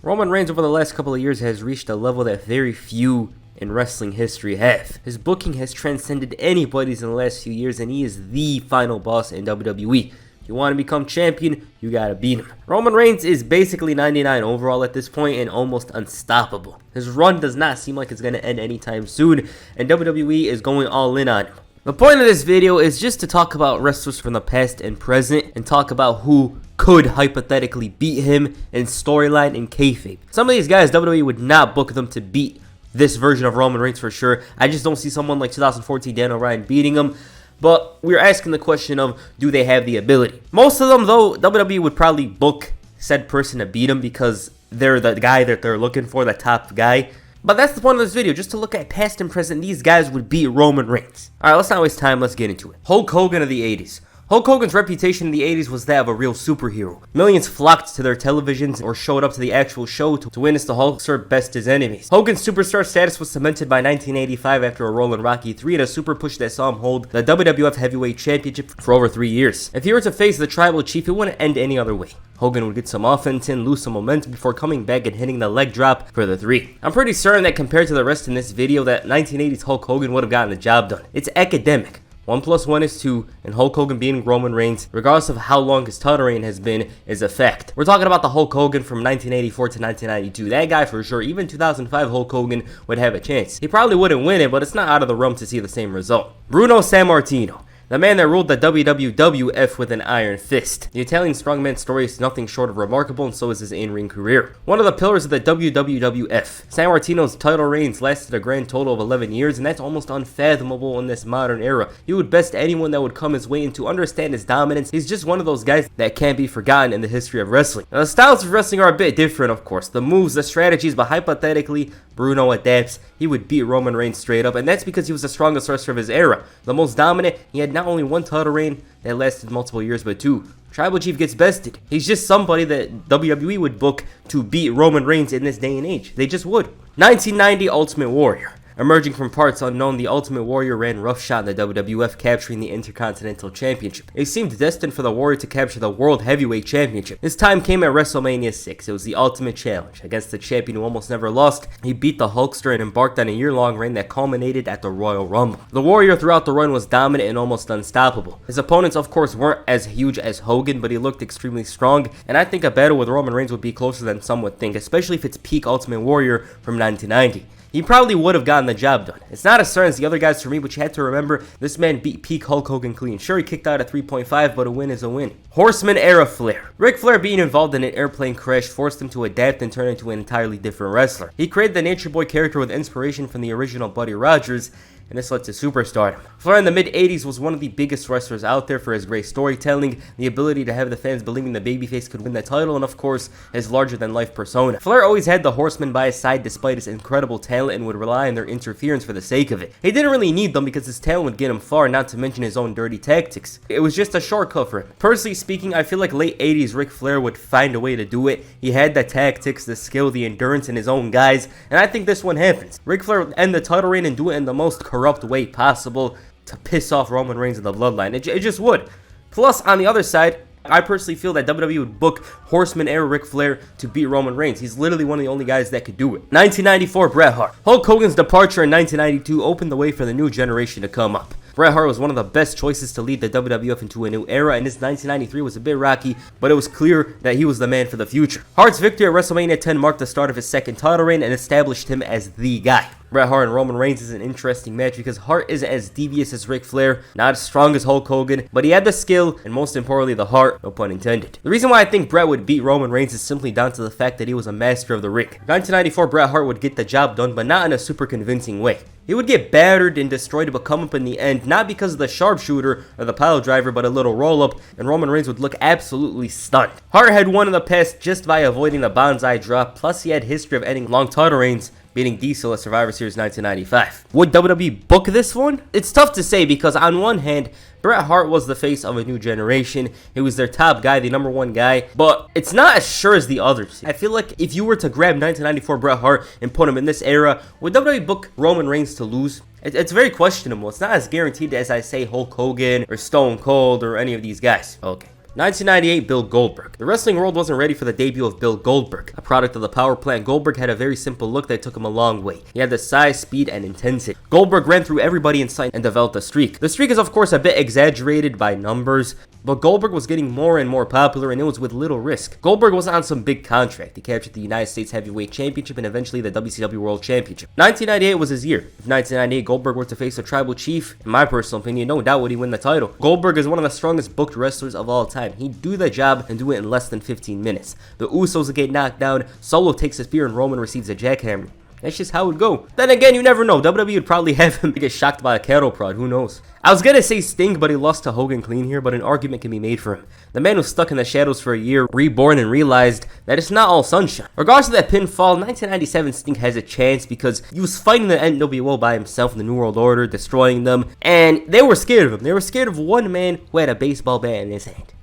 Roman Reigns over the last couple of years has reached a level that very few in wrestling history have. His booking has transcended anybody's in the last few years, and he is the final boss in WWE. You want to become champion, you gotta beat him. Roman Reigns is basically 99 overall at this point and almost unstoppable. His run does not seem like it's gonna end anytime soon, and WWE is going all in on him. The point of this video is just to talk about wrestlers from the past and present, and talk about who could hypothetically beat him in storyline and kayfabe. Some of these guys, WWE would not book them to beat this version of Roman Reigns for sure. I just don't see someone like 2014 Daniel Bryan beating him. But we're asking the question of, do they have the ability? Most of them, though, WWE would probably book said person to beat him because they're the guy that they're looking for, the top guy. But that's the point of this video, just to look at past and present. These guys would beat Roman Reigns. Alright, let's not waste time, let's get into it. Hulk Hogan of the 80s. Hulk Hogan's reputation in the 80s was that of a real superhero. Millions flocked to their televisions or showed up to the actual show to witness the Hulkster best his enemies. Hogan's superstar status was cemented by 1985 after a role in Rocky III and a super push that saw him hold the WWF Heavyweight Championship for over 3 years. If he were to face the Tribal Chief, it wouldn't end any other way. Hogan would get some offense in, lose some momentum before coming back and hitting the leg drop for the 3. I'm pretty certain that compared to the rest in this video, that 1980's Hulk Hogan would have gotten the job done. It's academic. 1 + 1 is 2, and Hulk Hogan beating Roman Reigns, regardless of how long his title reign has been, is a fact. We're talking about the Hulk Hogan from 1984 to 1992. That guy for sure, even 2005 Hulk Hogan would have a chance. He probably wouldn't win it, but it's not out of the realm to see the same result. Bruno Sammartino. The man that ruled the WWF with an iron fist. The Italian strongman story is nothing short of remarkable, and so is his in-ring career. One of the pillars of the WWF. Sammartino's title reigns lasted a grand total of 11 years, and that's almost unfathomable in this modern era. He would best anyone that would come his way, and to understand his dominance, he's just one of those guys that can't be forgotten in the history of wrestling. Now, the styles of wrestling are a bit different, of course. The moves, the strategies, but hypothetically, Bruno adapts. He would beat Roman Reigns straight up, and that's because he was the strongest wrestler of his era. The most dominant. He had not only 1 title reign that lasted multiple years, but 2. Tribal Chief gets bested. He's just somebody that WWE would book to beat Roman Reigns in this day and age. They just would. 1990 Ultimate Warrior. Emerging from parts unknown, the Ultimate Warrior ran roughshod in the WWF, capturing the Intercontinental Championship. It seemed destined for the Warrior to capture the World Heavyweight Championship. His time came at WrestleMania 6. It was the ultimate challenge. Against the champion who almost never lost, he beat the Hulkster and embarked on a year-long reign that culminated at the Royal Rumble. The Warrior throughout the run was dominant and almost unstoppable. His opponents, of course, weren't as huge as Hogan, but he looked extremely strong, and I think a battle with Roman Reigns would be closer than some would think, especially if it's peak Ultimate Warrior from 1990. He probably would have gotten the job done. It's not as certain as the other guys for me, but you had to remember, this man beat peak Hulk Hogan clean. Sure, he kicked out at 3.5, but a win is a win. Horseman era Flair. Ric Flair being involved in an airplane crash forced him to adapt and turn into an entirely different wrestler. He created the Nature Boy character with inspiration from the original Buddy Rogers, and this led to superstardom. Flair in the mid-80s was one of the biggest wrestlers out there for his great storytelling, the ability to have the fans believing the babyface could win the title, and of course, his larger-than-life persona. Flair always had the Horsemen by his side despite his incredible talent and would rely on their interference for the sake of it. He didn't really need them because his talent would get him far, not to mention his own dirty tactics. It was just a shortcut for him. Personally speaking, I feel like late 80s Ric Flair would find a way to do it. He had the tactics, the skill, the endurance, and his own guys, and I think this one happens. Ric Flair would end the title reign and do it in the most corrupt way possible to piss off Roman Reigns and the bloodline. It just would. Plus, on the other side, I personally feel that WWE would book Horseman era Ric Flair to beat Roman Reigns. He's literally one of the only guys that could do it. 1994 Bret Hart. Hulk Hogan's departure in 1992 opened the way for the new generation to come up. Bret Hart was one of the best choices to lead the WWF into a new era, and his 1993 was a bit rocky, but it was clear that he was the man for the future. Hart's victory at WrestleMania 10 marked the start of his second title reign and established him as the guy. Bret Hart and Roman Reigns is an interesting match because Hart isn't as devious as Ric Flair, not as strong as Hulk Hogan, but he had the skill and most importantly the heart, no pun intended. The reason why I think Bret would beat Roman Reigns is simply down to the fact that he was a master of the ring. 1994 Bret Hart would get the job done, but not in a super convincing way. He would get battered and destroyed but come up in the end, not because of the sharpshooter or the pile driver, but a little roll-up, and Roman Reigns would look absolutely stunned. Hart had won in the past just by avoiding the bonsai drop, plus he had history of ending long title reigns, beating Diesel at Survivor Series 1995. Would WWE book this one? It's tough to say because on one hand, Bret Hart was the face of a new generation. He was their top guy, the #1 guy, but it's not as sure as the others. I feel like if you were to grab 1994 Bret Hart and put him in this era, would WWE book Roman Reigns to lose? It's very questionable. It's not as guaranteed as I say Hulk Hogan or Stone Cold or any of these guys. Okay. 1998, Bill Goldberg. The wrestling world wasn't ready for the debut of Bill Goldberg. A product of the power plant, Goldberg had a very simple look that took him a long way. He had the size, speed, and intensity. Goldberg ran through everybody in sight and developed a streak. The streak is of course a bit exaggerated by numbers, but Goldberg was getting more and more popular, and it was with little risk. Goldberg wasn't on some big contract. He captured the United States Heavyweight Championship and eventually the WCW World Championship. 1998 was his year. If 1998 Goldberg were to face a tribal chief, in my personal opinion, no doubt would he win the title. Goldberg is one of the strongest booked wrestlers of all time. He'd do the job and do it in less than 15 minutes. The Usos get knocked down, Solo takes a spear, and Roman receives a jackhammer. That's just how it would go. Then again, you never know. WWE would probably have him get shocked by a cattle prod. Who knows? I was gonna say Sting, but he lost to Hogan clean here, but an argument can be made for him. The man was stuck in the shadows for a year, reborn, and realized that it's not all sunshine. Regardless of that pinfall, 1997 Sting has a chance because he was fighting the NWO by himself in the New World Order, destroying them, and they were scared of him. They were scared of one man who had a baseball bat in his hand.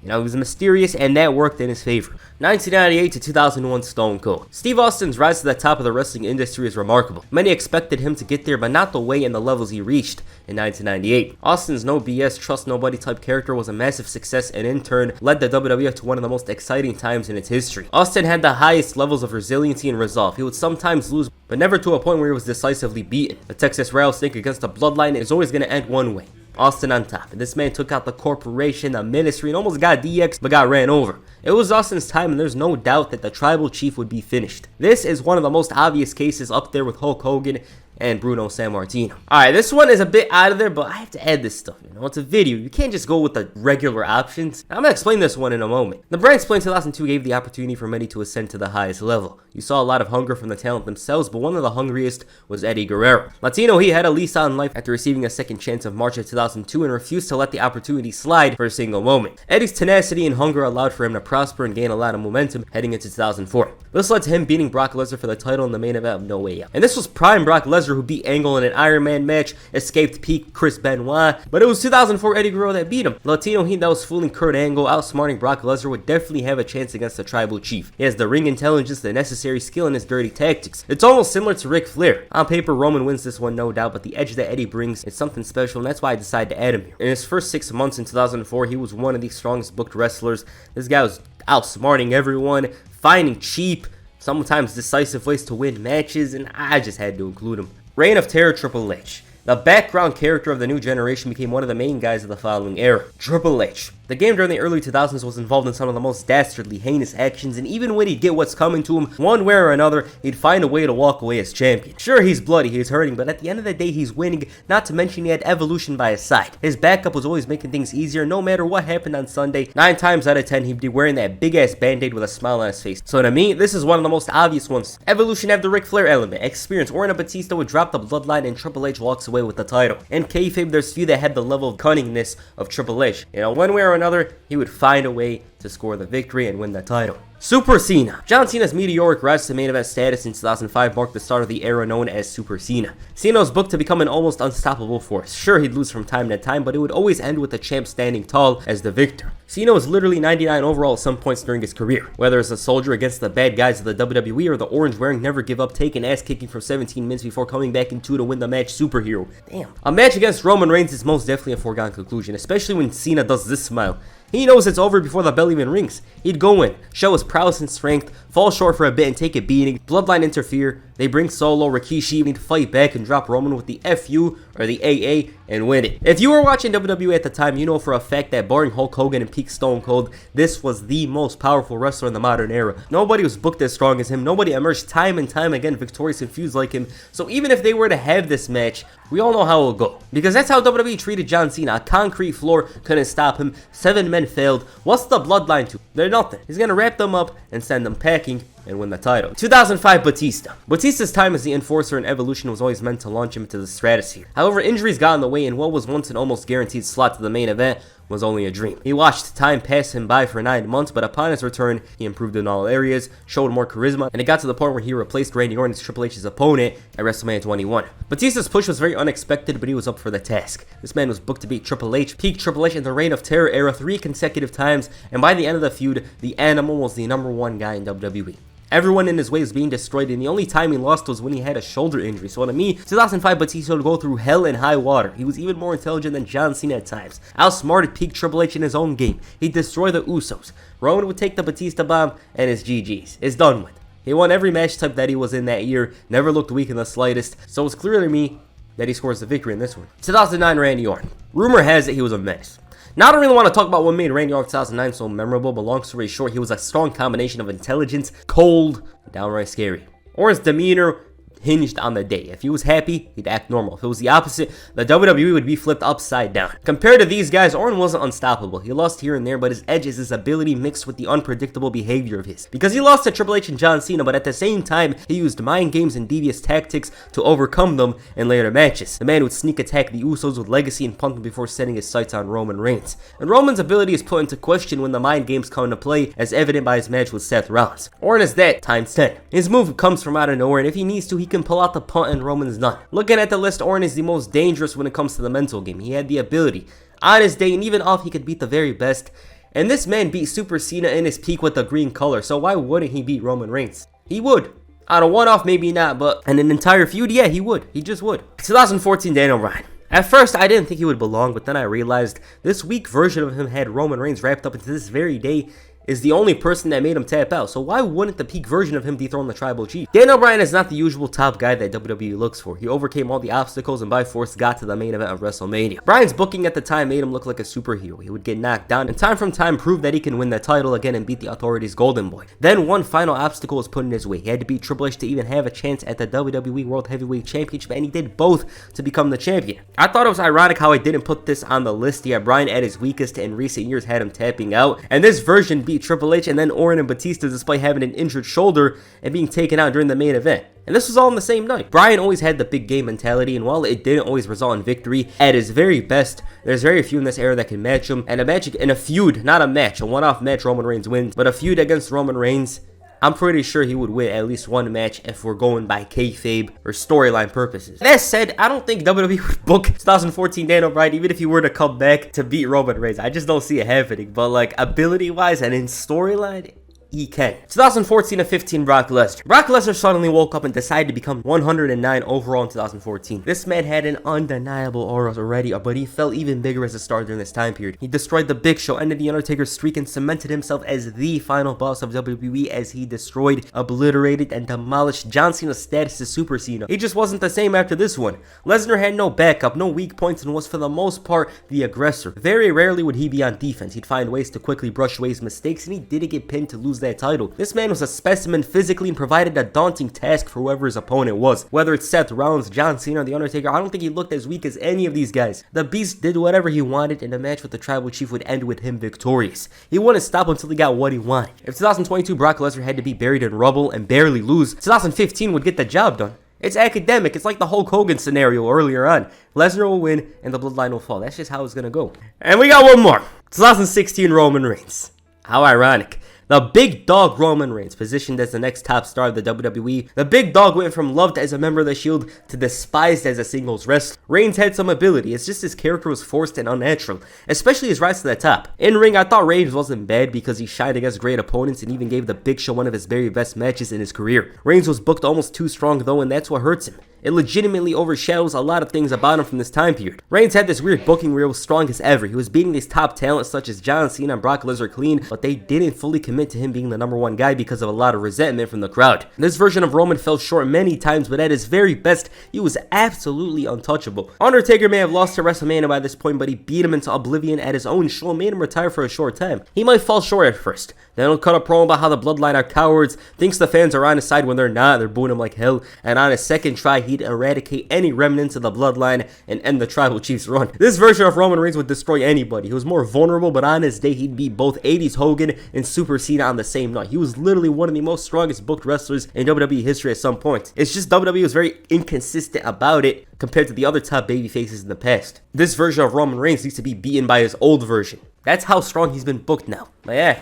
You know, he was mysterious, and that worked in his favor. 1998 to 2001 Stone Cold. Steve Austin's rise to the top of the wrestling industry is remarkable. Many expected him to get there, but not the way and the levels he reached in 1998. Austin's no BS, trust nobody type character was a massive success, and in turn led the WWF to one of the most exciting times in its history. Austin had the highest levels of resiliency and resolve. He would sometimes lose, but never to a point where he was decisively beaten. The Texas Rattlesnake against the Bloodline is always going to end one way. Austin on top, and this man took out the corporation, the ministry, and almost got DX, but got ran over. It was Austin's time, and there's no doubt that the tribal chief would be finished. This is one of the most obvious cases, up there with Hulk Hogan and Bruno Sammartino. Alright, this one is a bit out of there, but I have to add this stuff. You know, it's a video. You can't just go with the regular options. I'm gonna explain this one in a moment. The Brand Split 2002 gave the opportunity for many to ascend to the highest level. You saw a lot of hunger from the talent themselves, but one of the hungriest was Eddie Guerrero. Latino, he had a lease on life after receiving a second chance of March of 2002 and refused to let the opportunity slide for a single moment. Eddie's tenacity and hunger allowed for him to prosper and gain a lot of momentum heading into 2004. This led to him beating Brock Lesnar for the title in the main event of No Way Out. And this was prime Brock Lesnar, who beat Angle in an Iron Man match, escaped peak Chris Benoit, but it was 2004 Eddie Guerrero that beat him. Latino heat that was fooling Kurt Angle, outsmarting Brock Lesnar, would definitely have a chance against the tribal chief. He has the ring intelligence, the necessary skill, and his dirty tactics. It's almost similar to Ric Flair. On paper, Roman wins this one, no doubt, but the edge that Eddie brings is something special, and that's why I decided to add him here. In his first 6 months in 2004, he was one of the strongest booked wrestlers. This guy was outsmarting everyone, finding cheap, sometimes decisive ways to win matches, and I just had to include him. Reign of Terror, Triple H. The background character of the new generation became one of the main guys of the following era. Triple H. The game during the early 2000s was involved in some of the most dastardly, heinous actions, and even when he'd get what's coming to him, one way or another, he'd find a way to walk away as champion. Sure, he's bloody, he's hurting, but at the end of the day, he's winning, not to mention he had Evolution by his side. His backup was always making things easier, no matter what happened on Sunday. 9 times out of 10, he'd be wearing that big-ass band-aid with a smile on his face. So to me, this is one of the most obvious ones. Evolution had the Ric Flair element. Experience, Orton and Batista would drop the bloodline, and Triple H walks away with the title. In kayfabe, there's few that had the level of cunningness of Triple H. You know, one way or another, he would find a way to score the victory and win the title. Super Cena. John Cena's meteoric rise to main event status in 2005 marked the start of the era known as Super Cena. Cena was booked to become an almost unstoppable force. Sure, he'd lose from time to time, but it would always end with the champ standing tall as the victor. Cena was literally 99 overall at some points during his career. Whether it's a soldier against the bad guys of the WWE or the orange-wearing, never-give-up, taking ass-kicking for 17 minutes before coming back in 2 to win the match superhero. Damn. A match against Roman Reigns is most definitely a foregone conclusion, especially when Cena does this smile. He knows it's over before the bell even rings. He'd go in, show his prowess and strength, fall short for a bit and take a beating. Bloodline interfere. They bring Solo, Rikishi, need to fight back and drop Roman with the FU or the AA and win it. If you were watching WWE at the time, you know for a fact that barring Hulk Hogan and peak Stone Cold, this was the most powerful wrestler in the modern era. Nobody was booked as strong as him. Nobody emerged time and time again victorious and fused like him. So even if they were to have this match, we all know how it will go. Because that's how WWE treated John Cena. A concrete floor couldn't stop him. 7 men failed. What's the bloodline to? They're nothing. He's gonna wrap them up and send them packing and win the title. 2005 Batista. Batista's time as the enforcer in Evolution was always meant to launch him into the stratosphere. However, injuries got in the way, and what was once an almost guaranteed slot to the main event was only a dream. He watched time pass him by for 9 months, but upon his return, he improved in all areas, showed more charisma, and it got to the point where he replaced Randy Orton as Triple H's opponent at WrestleMania 21. Batista's push was very unexpected, but he was up for the task. This man was booked to beat Triple H, peak Triple H in the Reign of Terror era 3 consecutive times, and by the end of the feud, the Animal was the #1 guy in WWE. Everyone in his way was being destroyed, and the only time he lost was when he had a shoulder injury. So to me, 2005 Batista would go through hell and high water. He was even more intelligent than John Cena at times. Outsmarted peak Triple H in his own game. He'd destroy the Usos. Roman would take the Batista bomb, and it's GG's. It's done with. He won every match type that he was in that year, never looked weak in the slightest, so it's clear to me that he scores the victory in this one. 2009 Randy Orton. Rumor has it he was a menace. Now, I don't really want to talk about what made Randy Orton 2009 so memorable, but long story short, he was a strong combination of intelligence, cold, and downright scary. Orton's demeanor hinged on the day. If he was happy, he'd act normal. If it was the opposite, the WWE would be flipped upside down. Compared to these guys, Orton wasn't unstoppable. He lost here and there, but his edge is his ability mixed with the unpredictable behavior of his. Because he lost to Triple H and John Cena, but at the same time, he used mind games and devious tactics to overcome them in later matches. The man would sneak attack the Usos with legacy and punt them before setting his sights on Roman Reigns. And Roman's ability is put into question when the mind games come into play, as evident by his match with Seth Rollins. Orton is that times 10. His move comes from out of nowhere, and if he needs to, he can pull out the punt and Roman's done. Looking at the list, Orton is the most dangerous when it comes to the mental game. He had the ability. On his day and even off, he could beat the very best. And this man beat Super Cena in his peak with the green color, so why wouldn't he beat Roman Reigns? He would. On a one-off, maybe not, but in an entire feud, yeah, he would. He just would. 2014 Daniel Bryan. At first, I didn't think he would belong, but then I realized this weak version of him had Roman Reigns wrapped up into this very day is the only person that made him tap out, so why wouldn't the peak version of him dethrone the Tribal Chief? Daniel Bryan is not the usual top guy that WWE looks for. He overcame all the obstacles and by force got to the main event of WrestleMania. Bryan's booking at the time made him look like a superhero. He would get knocked down and time from time prove that he can win the title again and beat the Authority's Golden Boy. Then one final obstacle was put in his way. He had to beat Triple H to even have a chance at the WWE World Heavyweight Championship, and he did both to become the champion. I thought it was ironic how I didn't put this on the list yet. Bryan at his weakest in recent years had him tapping out, and this version beat Triple H and then Orton and Batista despite having an injured shoulder and being taken out during the main event. And this was all in the same night. Bryan always had the big game mentality, and while it didn't always result in victory, at his very best, there's very few in this era that can match him. And a feud, not a match, a one-off match Roman Reigns wins, but a feud against Roman Reigns, I'm pretty sure he would win at least one match if we're going by kayfabe or storyline purposes. That said, I don't think WWE would book 2014 Daniel Bryan even if he were to come back to beat Roman Reigns. I just don't see it happening. But like ability-wise and in storyline, he can. 2014 and 15 Brock Lesnar. Brock Lesnar suddenly woke up and decided to become 109 overall in 2014. This man had an undeniable aura already, but he felt even bigger as a star during this time period. He destroyed The Big Show, ended The Undertaker's streak, and cemented himself as the final boss of WWE as he destroyed, obliterated, and demolished John Cena's status as Super Cena. He just wasn't the same after this one. Lesnar had no backup, no weak points, and was for the most part the aggressor. Very rarely would he be on defense. He'd find ways to quickly brush away his mistakes, and he didn't get pinned to lose that title. This man was a specimen physically and provided a daunting task for whoever his opponent was. Whether it's Seth Rollins, John Cena, or The Undertaker, I don't think he looked as weak as any of these guys. The Beast did whatever he wanted, and the match with the Tribal Chief would end with him victorious. He wouldn't stop until he got what he wanted. If 2022 Brock Lesnar had to be buried in rubble and barely lose, 2015 would get the job done. It's academic. It's like the Hulk Hogan scenario earlier on. Lesnar will win and the bloodline will fall. That's just how it's gonna go. And we got one more. 2016 Roman Reigns. How ironic. The big dog Roman Reigns, positioned as the next top star of the WWE. The big dog went from loved as a member of the Shield to despised as a singles wrestler. Reigns had some ability, it's just his character was forced and unnatural, especially his rise to the top. In ring, I thought Reigns wasn't bad because he shined against great opponents and even gave the Big Show one of his very best matches in his career. Reigns was booked almost too strong though, and that's what hurts him. It legitimately overshadows a lot of things about him from this time period. Reigns had this weird booking where he was strong as ever. He was beating these top talents such as John Cena and Brock Lesnar clean, but they didn't fully commit to him being the #1 guy because of a lot of resentment from the crowd. This version of Roman fell short many times, but at his very best, he was absolutely untouchable. Undertaker may have lost to WrestleMania by this point, but he beat him into oblivion at his own show and made him retire for a short time. He might fall short at first, then he'll cut a promo about how the bloodline are cowards, thinks the fans are on his side when they're not, they're booing him like hell, and on his second try, he'd eradicate any remnants of the bloodline and end the Tribal Chief's run. This version of Roman Reigns would destroy anybody. He was more vulnerable, but on his day, he'd beat both 80s Hogan and Super Cena on the same night. He was literally one of the most strongest booked wrestlers in WWE history at some point. It's just WWE was very inconsistent about it compared to the other top baby faces in the past. This version of Roman Reigns needs to be beaten by his old version. That's how strong he's been booked now. But yeah.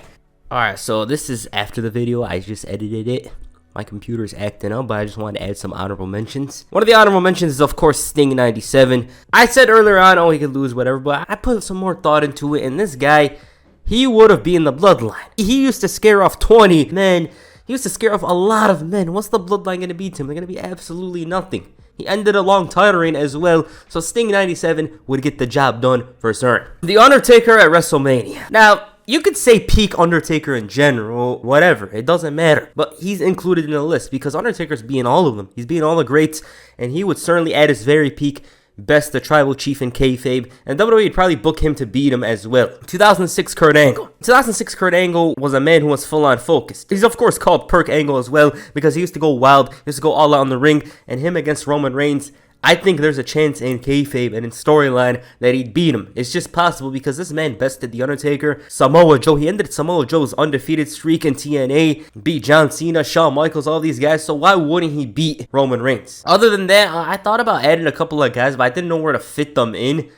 Alright, so this is after the video. I just edited it. My computer's acting up, but I just wanted to add some honorable mentions. One of the honorable mentions is, of course, Sting 97. I said earlier on, oh, he could lose, whatever, but I put some more thought into it, and this guy, he would have been the bloodline. He used to scare off 20 men. He used to scare off a lot of men. What's the Bloodline going to be to him? They're going to be absolutely nothing. He ended a long title reign as well, so Sting 97 would get the job done for certain. The Undertaker at WrestleMania. Now, you could say peak Undertaker in general, whatever, it doesn't matter. But he's included in the list because Undertaker's beating all of them. He's beating all the greats, and he would certainly at his very peak best the tribal chief in kayfabe, and WWE would probably book him to beat him as well. 2006 Kurt Angle. 2006 Kurt Angle was a man who was full on focused. He's of course called Perk Angle as well because he used to go wild, he used to go all out in the ring, and him against Roman Reigns, I think there's a chance in kayfabe and in storyline that he'd beat him. It's just possible because this man bested The Undertaker, Samoa Joe. He ended Samoa Joe's undefeated streak in TNA, beat John Cena, Shawn Michaels, all these guys. So why wouldn't he beat Roman Reigns? Other than that, I thought about adding a couple of guys, but I didn't know where to fit them in.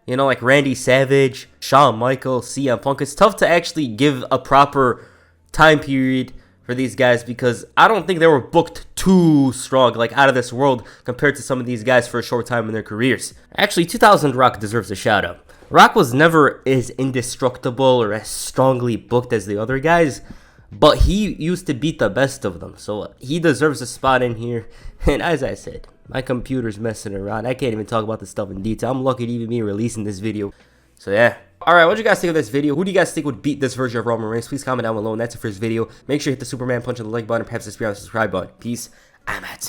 You know, like Randy Savage, Shawn Michaels, CM Punk. It's tough to actually give a proper time period for these guys because I don't think they were booked too strong, like out of this world, compared to some of these guys for a short time in their careers. Actually, 2000 Rock deserves a shout out. Rock was never as indestructible or as strongly booked as the other guys, but he used to beat the best of them, so he deserves a spot in here. And as I said, my computer's messing around. I can't even talk about this stuff in detail. I'm lucky to even be releasing this video. So yeah. Alright, what do you guys think of this video? Who do you guys think would beat this version of Roman Reigns? Please comment down below. And that's it for this video. Make sure you hit the Superman punch on the like button, perhaps the subscribe button. Peace. I'm out.